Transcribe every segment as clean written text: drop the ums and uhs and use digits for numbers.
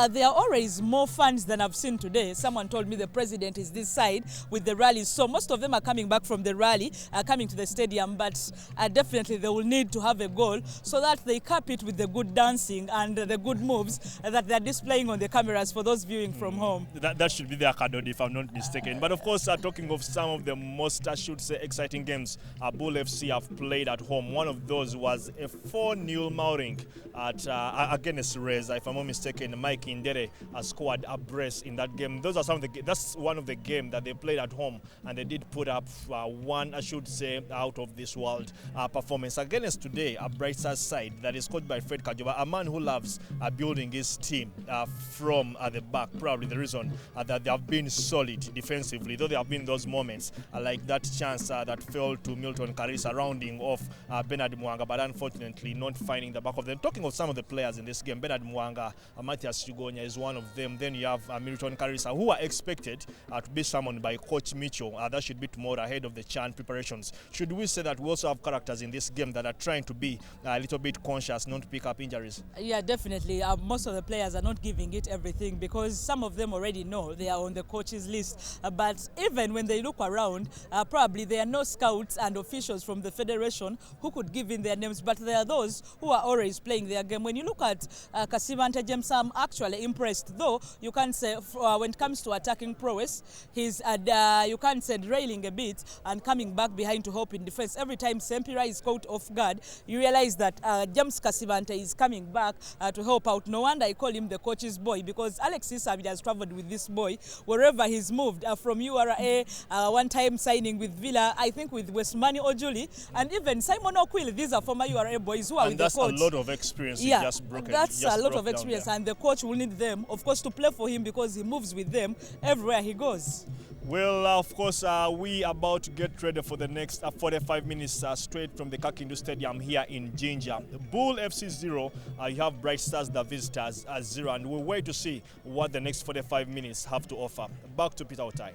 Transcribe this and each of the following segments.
There are always more fans than I've seen today. Someone told me the president is this side with the rallies. So most of them are coming back from the rally, coming to the stadium. But definitely they will need to have a goal so that they cap it with the good dancing and the good moves that they're displaying on the cameras for those viewing from home. That should be their card, if I'm not mistaken. But of course, talking of some of the most, I should say, exciting games BUL FC have played at home. One of those was a 4-0 mouring at against Rez. If I'm not mistaken, Mike Indere scored a brace in that game. Those are some of the. That's one of the games that they played at home, and they did put up one, I should say, out of this world performance against today a Bright Stars side that is coached by Fred Kajoba, a man who loves building his team from the back. Probably the reason that they have been solid defensively, though there have been those moments like that chance that fell to Milton Karisa rounding off Bernard Mwanga, but unfortunately not finding the back of them. Talking of some of the players in this game, Bernard Mwanga, Matthias Chigonya is one of them. Then you have Milton Karisa, who are expected to be summoned by Coach Mitchell. That should be tomorrow ahead of the CHAN preparations. Should we say that we also have characters in this game that are trying to be a little bit conscious, not to pick up injuries? Yeah, definitely. Most of the players are not giving it everything because some of them already know they are on the coach's list. But even when they look around, probably there are no scouts and officials from the federation who could give in their names. But there are those who are always playing their game. When you look at Kasivante James, I'm actually impressed, though you can't say when it comes to attacking prowess, he's you can't say railing a bit and coming back behind to help in defense. Every time Sempira is caught off guard, you realize that James Kasivante is coming back to help out. No wonder I call him the coach's boy, because Alexis Savage has traveled with this boy wherever he's moved, from URA, one time signing with Villa, I think with Westmani Ojuli, and even Simon O'Quill. These are former URA boys who are with the coach. And that's a lot of experience. Yeah, just broken. That's a lot of experience, and the coach will need them, of course, to play for him because he moves with them everywhere he goes. Well, of course, we are about to get ready for the next 45 minutes straight from the Kakindu Stadium here in Jinja. BUL FC 0, you have Bright Stars, the visitors, 0, and we'll wait to see what the next 45 minutes have to offer. Back to Peter Otai.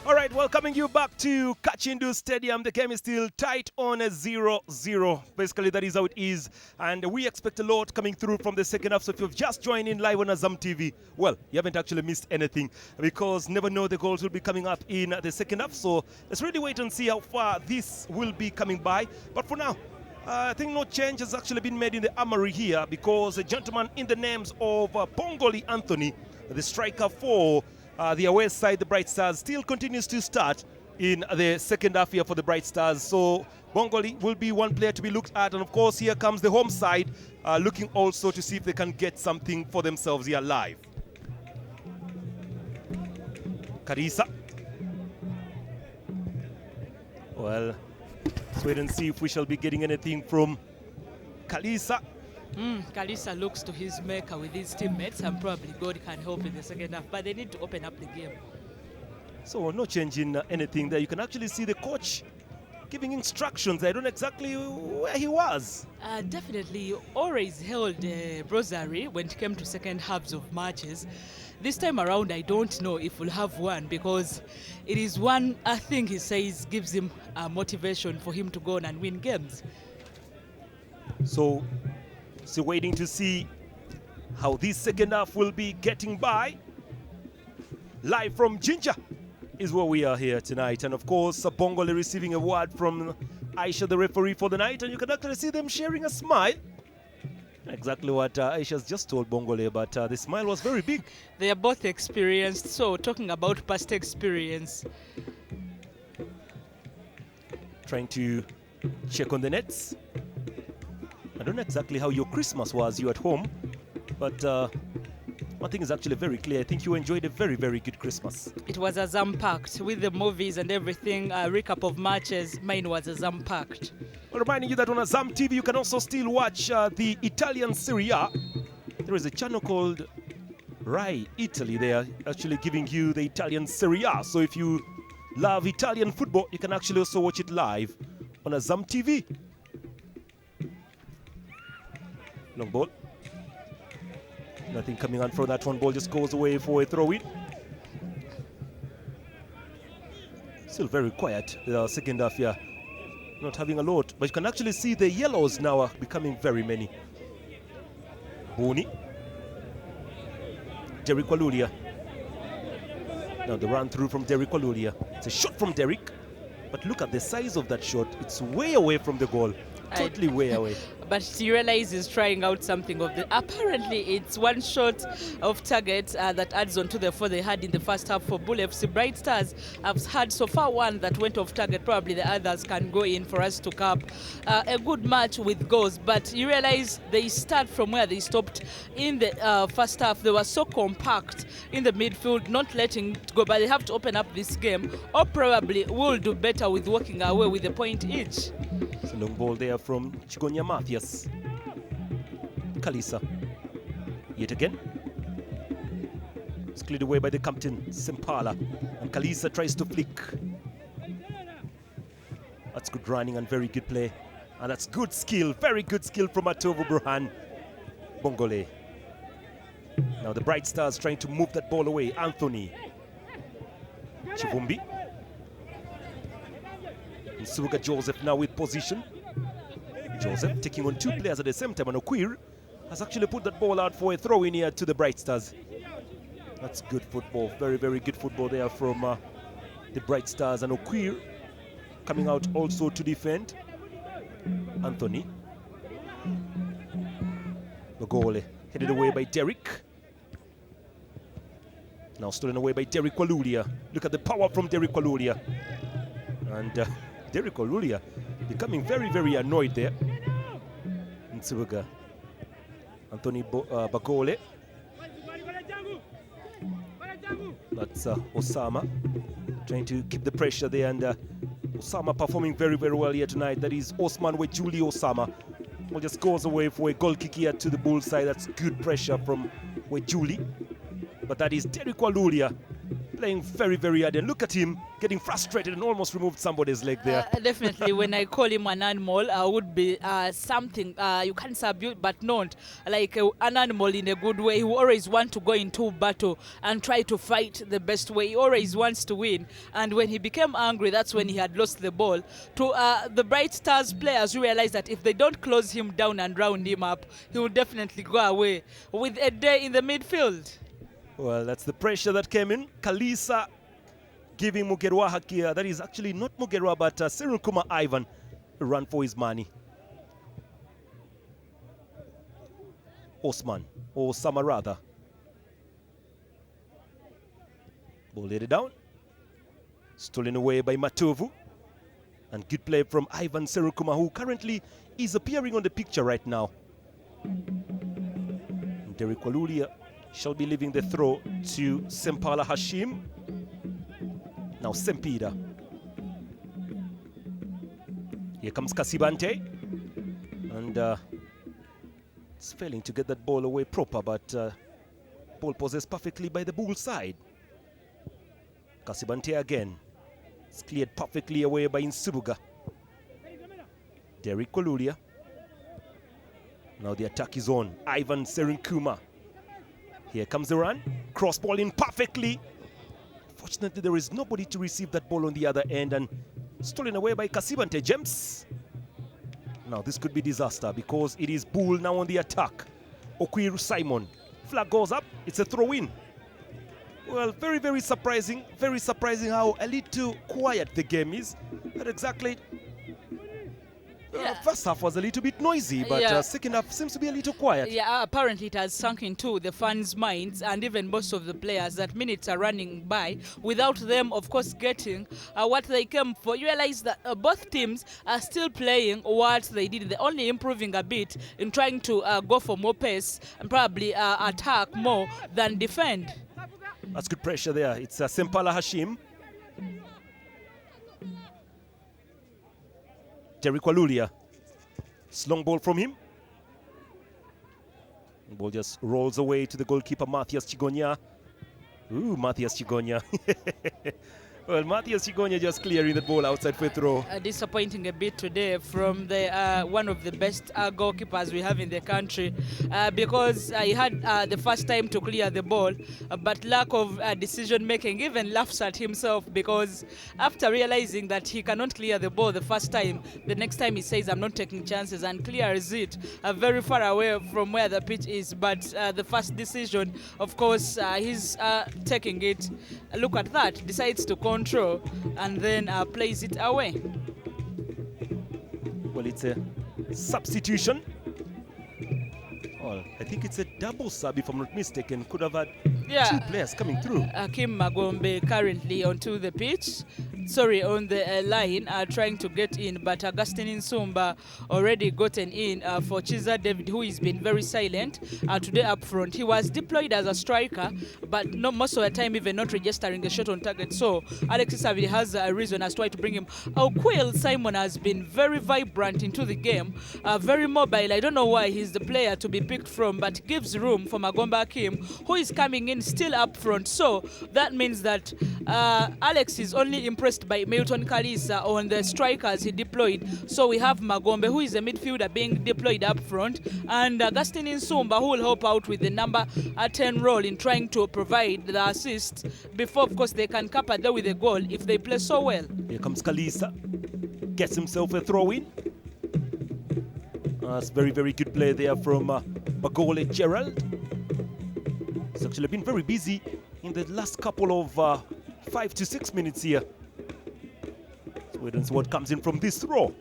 All right, welcoming you back to Kakindu Stadium. The game is still tight on a 0-0. Basically, that is how it is. And we expect a lot coming through from the second half. So if you've just joined in live on Azam TV, well, you haven't actually missed anything, because never know the goals will be coming up in the second half. So let's really wait and see how far this will be coming by. But for now, I think no change has actually been made in the armory here, because a gentleman in the names of Bongoli Anthony, the striker for the away side, the Bright Stars, still continues to start in the second half here for the Bright Stars. So Bongoli will be one player to be looked at. And of course, here comes the home side, looking also to see if they can get something for themselves here live. Karisa. Well, let's wait and see if we shall be getting anything from Kalisa. Kalisa looks to his maker with his teammates, and probably God can help in the second half, but they need to open up the game. So no change in anything there. You can actually see the coach giving instructions. I don't know exactly where he was. Definitely always held a rosary when it came to second halves of matches. This time around, I don't know if we'll have one, because it is one thing he says gives him motivation for him to go on and win games. So waiting to see how this second half will be getting by. Live from Jinja is where we are here tonight. And of course, Bongole receiving a word from Aisha, the referee for the night. And you can actually see them sharing a smile. Exactly what Aisha's just told Bongole, but the smile was very big. They are both experienced, so talking about past experience. Trying to check on the nets. I don't know exactly how your Christmas was, you at home, but one thing is actually very clear. I think you enjoyed a very, very good Christmas. It was Azam-packed with the movies and everything, a recap of matches. Mine was Azam-packed. Well, reminding you that on Azam TV, you can also still watch the Italian Serie A. There is a channel called Rai Italy. They are actually giving you the Italian Serie A. So if you love Italian football, you can actually also watch it live on Azam TV. Long ball. Nothing coming on from that one. Ball just goes away for a throw-in. Still very quiet. The second half here. Not having a lot. But you can actually see the yellows now are becoming very many. Boni. Derek Walulia. Now the run through from Derek Walulia. It's a shot from Derek. But look at the size of that shot. It's way away from the goal. Totally way away. But you realize he's trying out something of the. Apparently, it's one shot of target that adds on to the 4 they had in the first half for BUL FC. Bright Stars have had so far one that went off target. Probably the others can go in for us to cap a good match with goals. But you realize they start from where they stopped in the first half. They were so compact in the midfield, not letting it go. But they have to open up this game, or probably will do better with walking away with a point each. It's a long ball there from Chigonia Mathias. Kalisa. Yet again. It's cleared away by the captain, Sempala. And Kalisa tries to flick. That's good running and very good play. And that's good skill, very good skill from Matovu Burhan. Bongole. Now the Bright Stars trying to move that ball away. Anthony. Chivumbi. And Suga Joseph now with position. Joseph taking on 2 players at the same time, and Okwir has actually put that ball out for a throw in here to the Bright Stars. That's good football, very, very good football there from the Bright Stars, and Okwir coming out also to defend. Anthony. Magole headed away by Derek. Now stolen away by Derek Walulia. Look at the power from Derek Walulia. And Derek Walulia becoming very, very annoyed there. Nsubuga. Anthony Bagole. That's Osama trying to keep the pressure there, and Osama performing very, very well here tonight. That is Osman Wejuli Osama. Well, just goes away for a goal kick here to the Bull side. That's good pressure from Wejuli. But that is Derek Walulia playing very, very hard. And look at him getting frustrated and almost removed somebody's leg there. Definitely, when I call him an animal, would be something you can subdue, but not like an animal in a good way. He always wants to go into battle and try to fight the best way. He always wants to win. And when he became angry, that's when he had lost the ball. To the Bright Stars players realize that if they don't close him down and round him up, he will definitely go away with a day in the midfield. Well, that's the pressure that came in. Kalisa giving Mugerwa Hakia. That is actually not Mugerwa, but Serunkuma Ivan a run for his money. Osman, or Samarada. Ball laid it down. Stolen away by Matovu. And good play from Ivan Serunkuma, who currently is appearing on the picture right now. And Derek Walulia shall be leaving the throw to Sempala Hashim. Now Sempida. Here comes Kasibante. And it's failing to get that ball away proper, but ball possessed perfectly by the Bull side. Kasibante again. It's cleared perfectly away by Insubuga. Derek Walulia. Now the attack is on. Ivan Serunkuma. Here comes the run. Cross ball in perfectly. Fortunately, there is nobody to receive that ball on the other end, and stolen away by Kasibante James. Now this could be disaster because it is Bull now on the attack. Okwiru Simon. Flag goes up. It's a throw-in. Well, very, very surprising. Very surprising how a little quiet the game is. Not exactly. First half was a little bit noisy, but second half seems to be a little quiet. Yeah, apparently it has sunk into the fans' minds and even most of the players that minutes are running by without them, of course, getting what they came for. You realize that both teams are still playing what they did. They're only improving a bit in trying to go for more pace and probably attack more than defend. That's good pressure there. It's Sempala Hashim. Derek Walulia. Long ball from him. The ball just rolls away to the goalkeeper, Mathias Chigonia. Ooh, Mathias Chigonia. Well, Matthias Chigonia just clearing the ball outside for a throw. Disappointing a bit today from the one of the best goalkeepers we have in the country because he had the first time to clear the ball, but lack of decision making, even laughs at himself because after realizing that he cannot clear the ball the first time, the next time he says, I'm not taking chances, and clears it very far away from where the pitch is. But the first decision, of course, he's taking it. Look at that, decides to control and then plays it away. Well, it's a substitution. Well, I think it's a double sub, if I'm not mistaken. Could have had two players coming through. Kim Magombe currently onto the pitch. Sorry, on the line, trying to get in, but Augustine Nsumba already gotten in for Chiza David, who has been very silent today up front. He was deployed as a striker, but most of the time even not registering a shot on target. So Alexis Savili has a reason as to why to bring him. AUPL Simon has been very vibrant into the game, very mobile. I don't know why he's the player to be picked from, but gives room for Magombe Kim, who is coming in still up front. So that means that Alex is only impressed by Milton Kalisa on the strikers he deployed. So we have Magombe, who is a midfielder, being deployed up front, and Augustine Nsumba, who will help out with the number 10 role in trying to provide the assist before, of course, they can cap there with a goal if they play so well. Here comes Kalisa, gets himself a throw-in. That's very, very good play there from Bagole Gerald. He's actually been very busy in the last couple of 5 to 6 minutes here. So wait and see what comes in from this throw.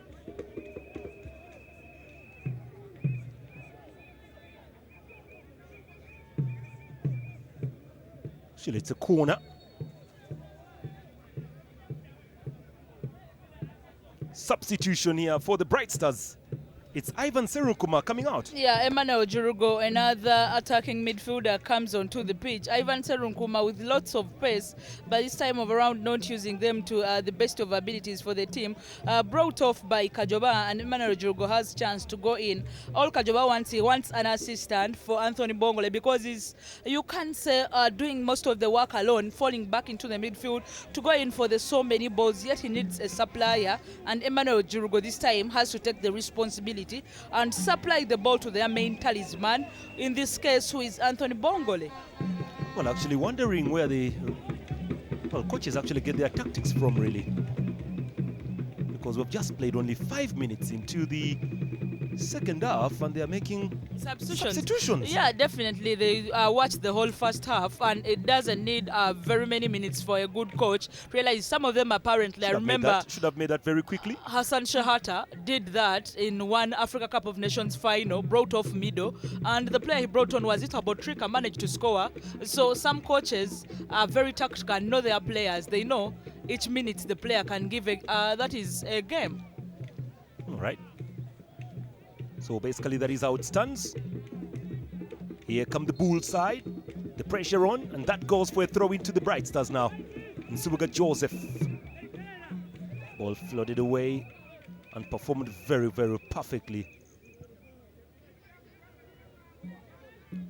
Actually, it's a corner. Substitution here for the Bright Stars. It's Ivan Serunkuma coming out. Yeah, Emmanuel Jurugo, another attacking midfielder, comes onto the pitch. Ivan Serunkuma with lots of pace, but this time of around not using them to the best of abilities for the team. Brought off by Kajoba, and Emmanuel Jurugo has chance to go in. All Kajoba wants, he wants an assistant for Anthony Bongole because he's, you can't say, doing most of the work alone, falling back into the midfield to go in for the so many balls, yet he needs a supplier, and Emmanuel Jurugo this time has to take the responsibility and supply the ball to their main talisman, in this case, who is Anthony Bongole. Well, actually wondering where the coaches actually get their tactics from, really. Because we've just played only 5 minutes into the second half and they're making substitutions. Yeah, definitely. They watched the whole first half, and it doesn't need very many minutes for a good coach. Realize some of them apparently, I remember, should have made that very quickly. Hassan Shahata did that in one Africa Cup of Nations final, brought off Mido, and the player he brought on was Itabotrika, managed to score. So some coaches are very tactical and know their players. They know each minute the player can give that is a game. All right. So basically that is how it stands. Here come the BUL side. The pressure on, and that goes for a throw into the Bright Stars now. Nsubuga Joseph. Ball floated away and performed very, very perfectly.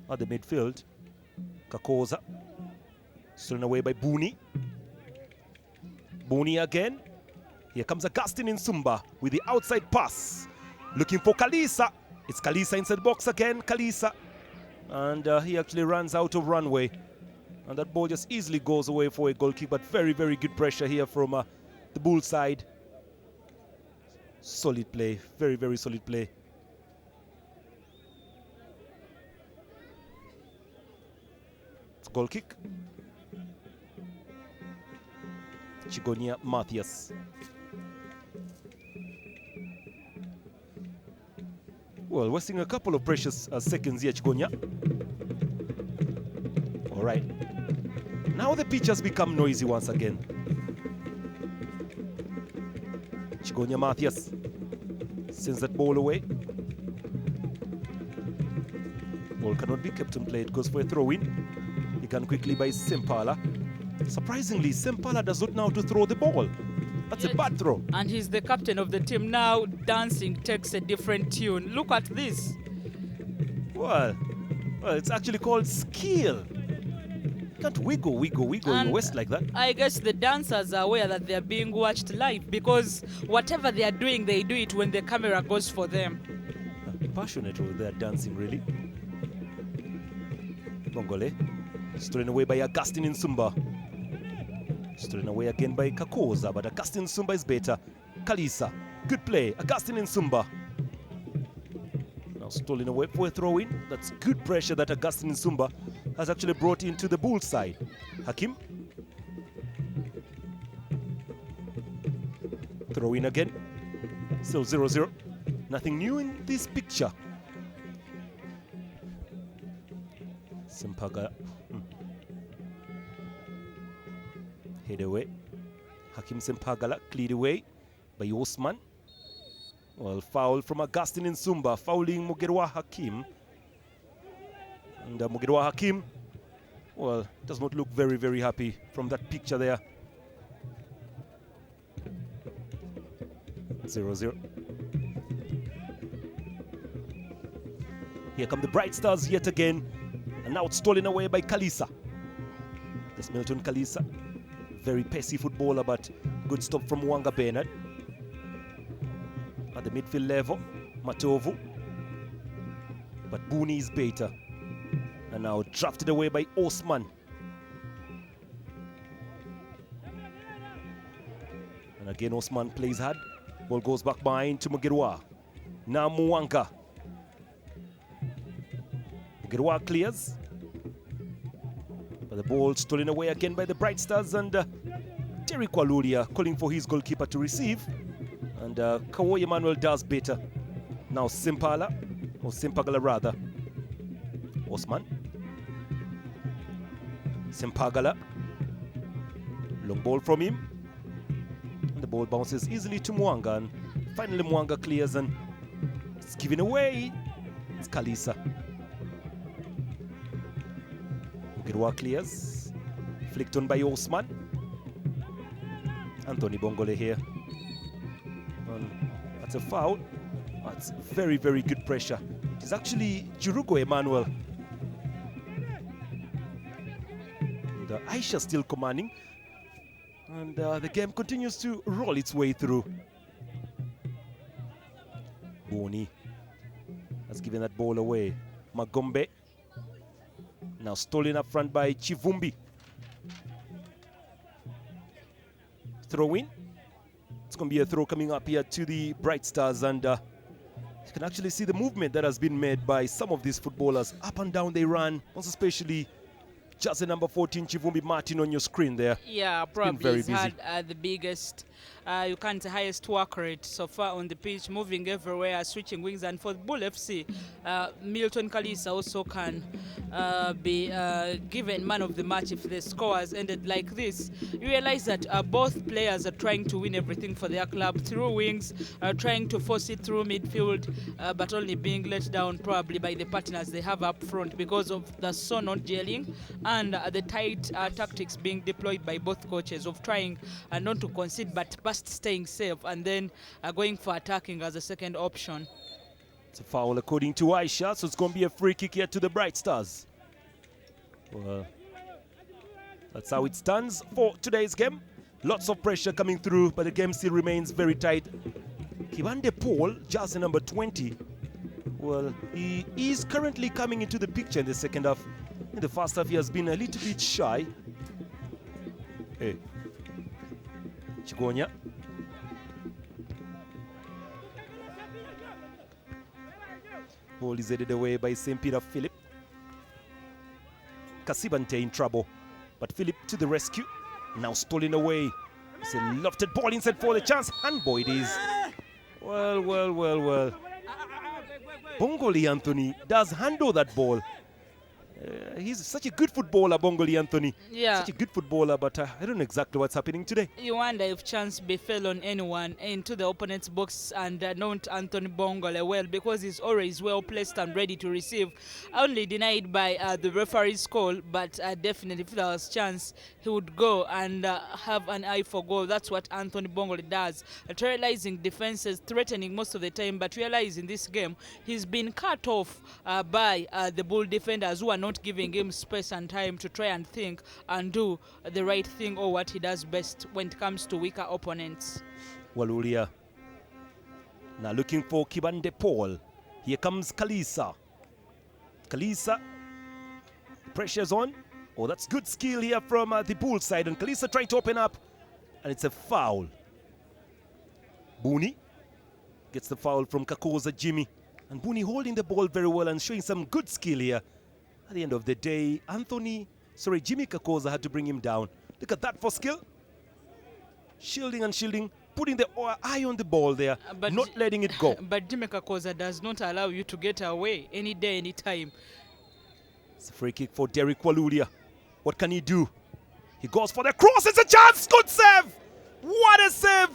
At the midfield, Kakoza. Stolen away by Booney. Booney again. Here comes Augustine Nsumba with the outside pass. Looking for Kalisa. It's Kalisa inside the box again. Kalisa. And he actually runs out of runway. And that ball just easily goes away for a goal kick. But very, very good pressure here from the BUL side. Solid play. Very, very solid play. It's a goal kick. Chigonia Matthias. Well, wasting a couple of precious seconds here, Chigonia. All right. Now the pitch has become noisy once again. Chigonia Matthias sends that ball away. Ball cannot be kept in play. It goes for a throw-in. Begun quickly by Sempala. Surprisingly, Sempala does not know how to throw the ball. That's a bad throw. And he's the captain of the team now. Dancing takes a different tune. Look at this. Well, it's actually called skill. Can't wiggle your waist like that. I guess the dancers are aware that they're being watched live, because whatever they are doing, they do it when the camera goes for them. Passionate with their dancing, really. Bongole, stolen away by Augustine Nsumba. Stolen away again by Kakoza, but Augustine Nsumba is better. Kalisa, good play. Augustine Nsumba. Now stolen away for a throw-in. That's good pressure that Augustine Nsumba has actually brought into the Bull side. Hakim. Throw in again. Still 0-0. Nothing new in this picture. Simpaga. Head away. Hakim Sempagala cleared away by Osman. Well, foul from Augustine Nsumba, fouling Mugerwa Hakim. And Mugerwa Hakim, well, does not look very, very happy from that picture there. 0-0. Here come the Bright Stars yet again. And now it's stolen away by Kalisa. That's Milton Kalisa. Very pacey footballer, but good stop from Wanga Bernard. At the midfield level, Matovu. But Booney is better. And now drafted away by Osman. And again, Osman plays hard. Ball goes back behind to Mugerwa. Now Muwanga. Mugerwa clears. But the ball stolen away again by the Bright Stars, and Terry Kwalulia calling for his goalkeeper to receive. And Kawoy Emmanuel does better. Now Simpala, or Simpagala rather. Osman. Simpagala. Long ball from him. And the ball bounces easily to Mwanga, and finally Mwanga clears, and it's given away. It's Kalisa. Mugerwa clears. Flicked on by Osman. Anthony Bongole here. That's a foul. That's very, very good pressure. It is actually Jurugo Emmanuel. And Aisha still commanding. And the game continues to roll its way through. Boni has given that ball away. Magombe. Now stolen up front by Chivumbi. Throw in. It's going to be a throw coming up here to the Bright Stars, and you can actually see the movement that has been made by some of these footballers. Up and down they run, most especially just the number 14 Chivumbi Martin on your screen there. Yeah, probably he's had the biggest, highest work rate so far on the pitch, moving everywhere, switching wings. And for Bull FC, Milton Kalisa also can be given man of the match if the score has ended like this. You realize that both players are trying to win everything for their club through wings, trying to force it through midfield, but only being let down probably by the partners they have up front because of the so not gelling and the tight tactics being deployed by both coaches of trying not to concede but first staying safe and then going for attacking as a second option. It's a foul according to Aisha, so it's going to be a free kick here to the Bright Stars. Well, that's how it stands for today's game. Lots of pressure coming through, but the game still remains very tight. Kibande Paul, jersey number 20, well, he is currently coming into the picture in the second half. In the first half, he has been a little bit shy. Hey, Chigonya. Ball is headed away by St. Peter Philip. Kasibante in trouble, but Philip to the rescue. Now stolen away. It's a lofted ball inside for the chance. Handball it is. Well. Bongoli Anthony does handle that ball. He's such a good footballer, Bongoli Anthony. Yeah. Such a good footballer, but I don't know exactly what's happening today. You wonder if chance befell on anyone into the opponent's box and not Anthony Bongole well, because he's always well placed and ready to receive. Only denied by the referee's call, but definitely if there was chance, he would go and have an eye for goal. That's what Anthony Bongole does. Terrorizing defenses, threatening most of the time, but realize in this game, he's been cut off by the Bull defenders who are not not giving him space and time to try and think and do the right thing or what he does best when it comes to weaker opponents. Walulia now looking for Kibande Paul. Here comes Kalisa. Kalisa, pressure's on. Oh, that's good skill here from the BUL side. And Kalisa trying to open up, and it's a foul. Booney gets the foul from Kakoza Jimmy. And Booney holding the ball very well and showing some good skill here. At the end of the day, Jimmy Kakoza had to bring him down. Look at that for skill. Shielding and shielding, putting the eye on the ball there, not letting it go. But Jimmy Kakoza does not allow you to get away any day, any time. It's a free kick for Derek Walulia. What can he do? He goes for the cross. It's a chance. Good save. What a save.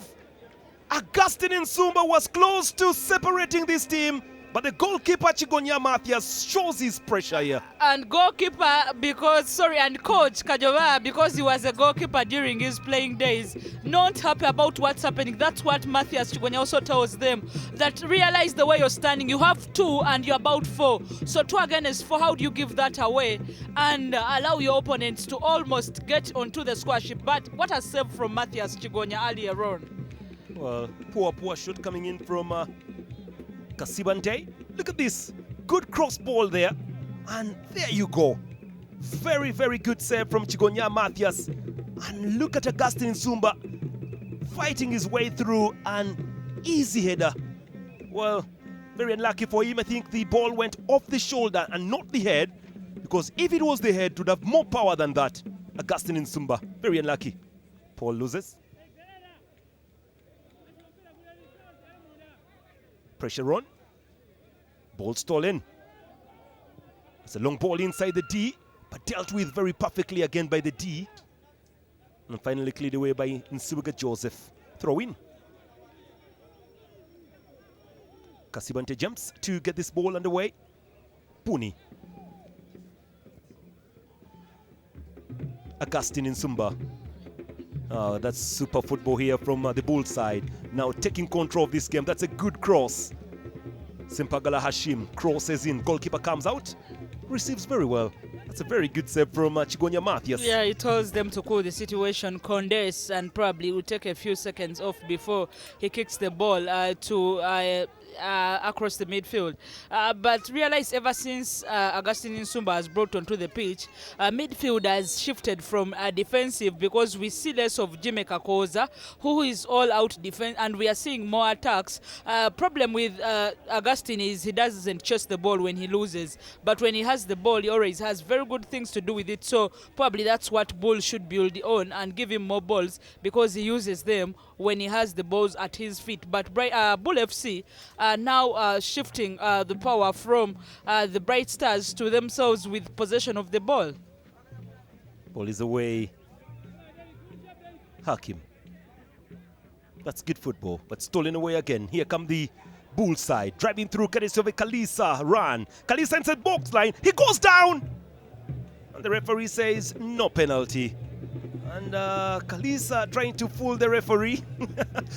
Augustine Nsumba was close to separating this team, but the goalkeeper Chigonya Mathias shows his pressure here. And goalkeeper, and coach Kajova, because he was a goalkeeper during his playing days, not happy about what's happening. That's what Mathias Chigonya also tells them, that realize the way you're standing. You have 2 and you're about 4. So 2 against 4, how do you give that away and allow your opponents to almost get onto the score sheet? But what a save from Mathias Chigonya earlier on. Well, poor shot coming in from Kasibante. Look at this. Good cross ball there. And there you go. Very, very good save from Chigonya Mathias. And look at Augustine Nsumba fighting his way through an easy header. Well, very unlucky for him. I think the ball went off the shoulder and not the head. Because if it was the head, it would have more power than that. Augustine Nsumba. Very unlucky. Paul loses. Pressure on. Ball stolen. It's a long ball inside the D, but dealt with very perfectly again by the D. And finally cleared away by Nsubuga Joseph. Throw in. Kasibante jumps to get this ball underway. Puni. Augustine Nsumba. That's super football here from the BUL side. Now taking control of this game. That's a good cross. Simpagala Hashim crosses in. Goalkeeper comes out. Receives very well. That's a very good save from Chigonya Mathias. Yeah, he tells them to cool the situation, condense, and probably will take a few seconds off before he kicks the ball across the midfield. But realize ever since Augustine Nsumba has brought onto the pitch, midfield has shifted from defensive, because we see less of Jimmy Kakoza, who is all out defense, and we are seeing more attacks. Problem with Augustine is he doesn't chase the ball when he loses, but when he has the ball, he always has very good things to do with it. So probably that's what BUL should build on and give him more balls, because he uses them when he has the balls at his feet. But BUL FC now shifting the power from the Bright Stars to themselves with possession of the ball. Ball is away. Hakim. That's good football, but stolen away again. Here come the BUL side, driving through courtesy of Kalisa. Run. Kalisa inside box line. He goes down. And the referee says no penalty. And Kalisa trying to fool the referee.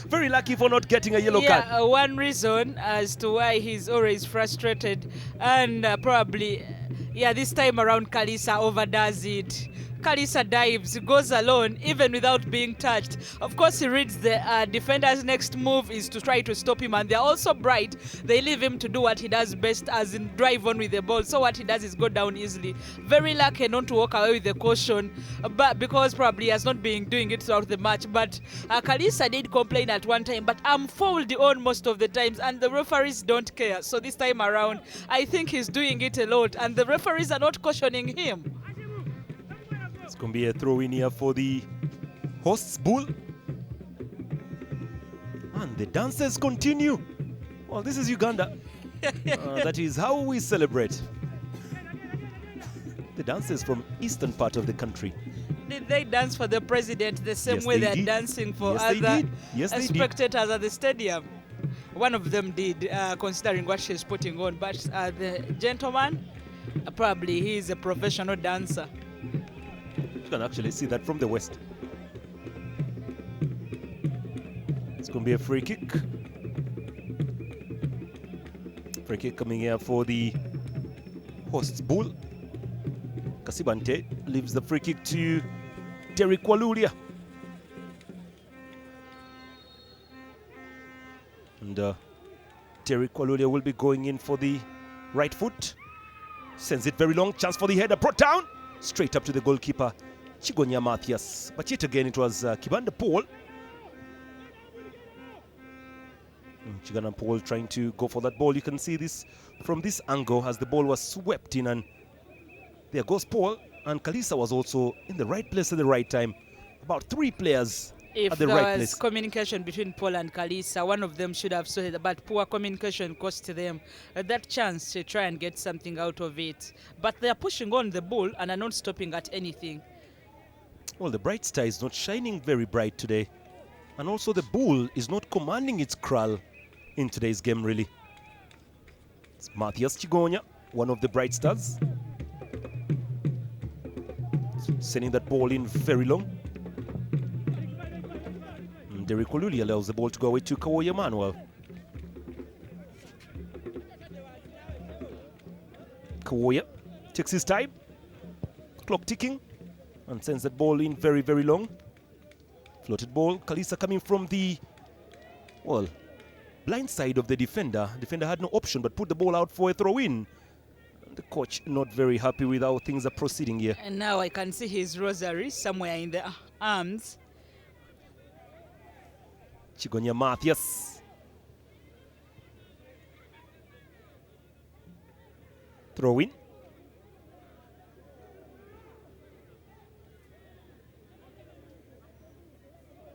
Very lucky for not getting a yellow card. One reason as to why he's always frustrated, and probably, this time around Kalisa overdoes it. Kalisa dives, goes alone, even without being touched. Of course, he reads the defender's next move is to try to stop him, and they're also bright. They leave him to do what he does best, as in drive on with the ball. So what he does is go down easily. Very lucky not to walk away with the caution, but because probably he has not been doing it throughout the match. But Kalisa did complain at one time, but I'm fouled on most of the times, and the referees don't care. So this time around, I think he's doing it a lot, and the referees are not cautioning him. It's going to be a throw in here for the hosts, BUL. And the dances continue. Well, this is Uganda. That is how we celebrate. The dances from eastern part of the country. Did they dance for the president the same way they're dancing for other spectators at the stadium? One of them did, considering what she's putting on. But the gentleman, probably he is a professional dancer. You can actually see that from the west. It's going to be a free kick. Free kick coming here for the hosts, BUL. Kasibante leaves the free kick to Derek Walulia. And Derek Walulia will be going in for the right foot. Sends it very long. Chance for the header. Brought down. Straight up to the goalkeeper, Chigonya Mathias. But yet again, it was Kibanda Paul. Chigana Paul trying to go for that ball. You can see this from this angle as the ball was swept in, and there goes Paul, and Kalisa was also in the right place at the right time. About 3 players if at the there right was place. communication between Paul and Kalisa, one of them should have saw it, but poor communication cost them that chance to try and get something out of it. But they are pushing on the ball and are not stopping at anything. Well, the Bright Star is not shining very bright today. And also the BUL is not commanding its kraal in today's game, really. It's Matthias Chigonya, one of the Bright Stars. Sending that ball in very long. And Derek Oluli allows the ball to go away to Kawoya Manuel. Kawoya takes his time. Clock ticking. And sends that ball in very, very long. Floated ball. Kalisa coming from the, well, blind side of the defender. Defender had no option but put the ball out for a throw-in. The coach not very happy with how things are proceeding here. And now I can see his rosary somewhere in the arms. Chigonya Mathias. Throw-in.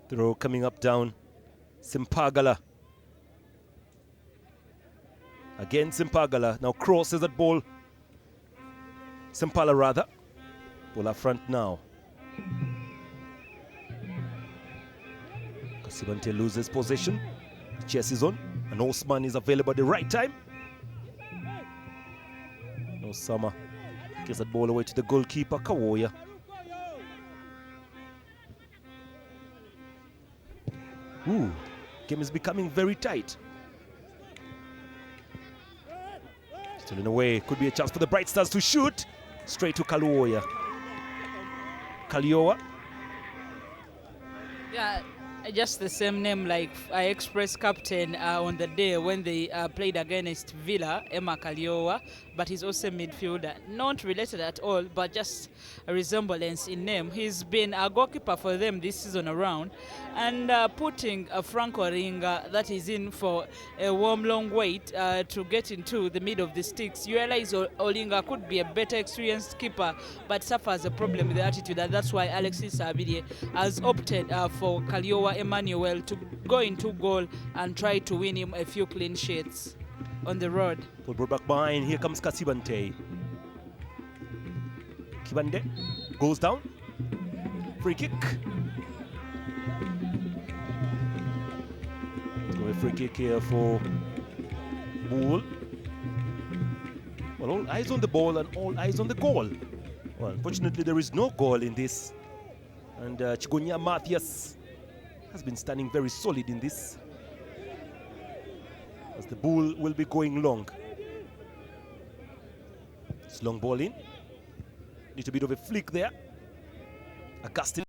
Throw coming up down. Simpagala. Again Simpagala. Now crosses that ball. Simpala rather. Ball up front now. Kasibante loses possession. The chase is on. And Osman is available at the right time. Osama gets that ball away to the goalkeeper, Kawoya. Ooh, game is becoming very tight. Still in a way, could be a chance for the Bright Stars to shoot. Straight to Kaluoya. Kalioa. Yeah, just the same name like I expressed captain on the day when they played against Villa, Emma Kalioa, but he's also midfielder. Not related at all, but just a resemblance in name. He's been a goalkeeper for them this season around, and putting Franco Ringa that is in for a warm long wait to get into the middle of the sticks. You realize Olinga could be a better experienced keeper, but suffers a problem with the attitude, and that's why Alexis Abidie has opted for Kalioa Emmanuel to go into goal and try to win him a few clean sheets on the road. Pull ball back behind. Here comes Kasibante. Kibande goes down. Free kick. Go a free kick here for BUL. Well, all eyes on the ball and all eyes on the goal. Well, unfortunately, there is no goal in this. And Chigonya Mathias has been standing very solid in this, as the BUL will be going long. It's long ball in. Little bit of a flick there. Augustine